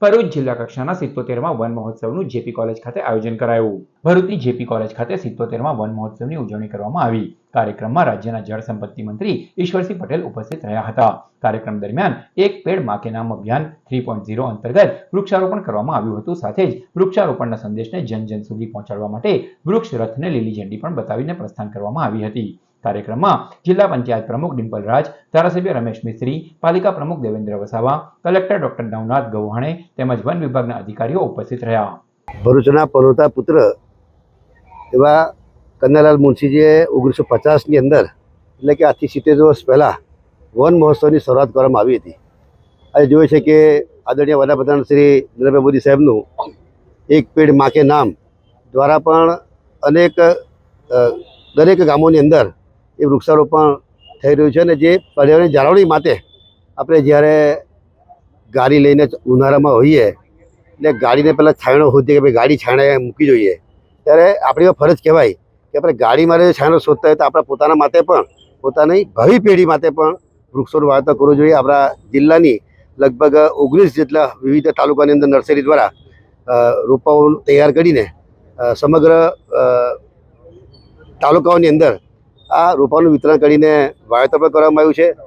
ભરૂચ જિલ્લા કક્ષાના 77માં વન મહોત્સવનું જેપી કોલેજ ખાતે આયોજન કરાયું. ભરૂચની જેપી કોલેજ ખાતે 77માં વન મહોત્સવની ઉજવણી કરવામાં આવી. કાર્યક્રમમાં રાજ્યના જળ સંપત્તિ મંત્રી ઈશ્વરસિંહ પટેલ ઉપસ્થિત રહ્યા હતા. કાર્યક્રમ દરમિયાન એક પેડ માં કે નામ અભિયાન 3.0 અંતર્ગત વૃક્ષારોપણ કરવામાં આવ્યું હતું. સાથે જ વૃક્ષારોપણના સંદેશને જન જન સુધી પહોંચાડવા માટે વૃક્ષ રથને લીલી ઝંડી પણ બતાવીને પ્રસ્થાન કરવામાં આવી હતી. કાર્યક્રમમાં જિલ્લા પંચાયત પ્રમુખ ડિમ્પલ રાજ, ધારાસભ્ય રમેશ મિસ્ત્રી, પાલિકા પ્રમુખ દેવેન્દ્ર વસાવા, કલેક્ટર ડોક્ટર નવનાથ ગૌહાણે તેમજ વન વિભાગના અધિકારીઓ ઉપસ્થિત રહ્યા. ભરૂચના પનોતા પુત્ર એવા કનૈયાલાલ મુનશીજીએ 1950ની અંદર એટલે કે આજથી 70 વર્ષ પહેલાં વન મહોત્સવની શરૂઆત કરવામાં આવી હતી. આજે જોઈએ છે કે આદરણીય વડાપ્રધાન શ્રી નરેન્દ્ર મોદી સાહેબનું એક પેડ માં કે નામ દ્વારા પણ અનેક દરેક ગામોની અંદર એ વૃક્ષારોપણ થઈ રહ્યું છે. અને જે પર્યાવરણની જાળવણી માટે આપણે જ્યારે ગાડી લઈને ઉનાળામાં હોઈએ એટલે ગાડીને પહેલાં છાંયડો શોધીએ કે ભાઈ ગાડી છાંયડે મૂકી જોઈએ, ત્યારે આપણી ફરજ કહેવાય કે આપણે ગાડીમાં છાંયડો શોધતા હોય તો આપણા પોતાના માટે પણ પોતાની ભાવિ પેઢી માટે પણ વૃક્ષોનું વાવેતર કરવું જોઈએ. આપણા જિલ્લાની લગભગ 19 જેટલા વિવિધ તાલુકાની અંદર નર્સરી દ્વારા રોપાઓ તૈયાર કરીને સમગ્ર તાલુકાઓની અંદર આ રોપાઓનું વિતરણ કરીને વાવેતર પણ કરવામાં આવ્યું છે.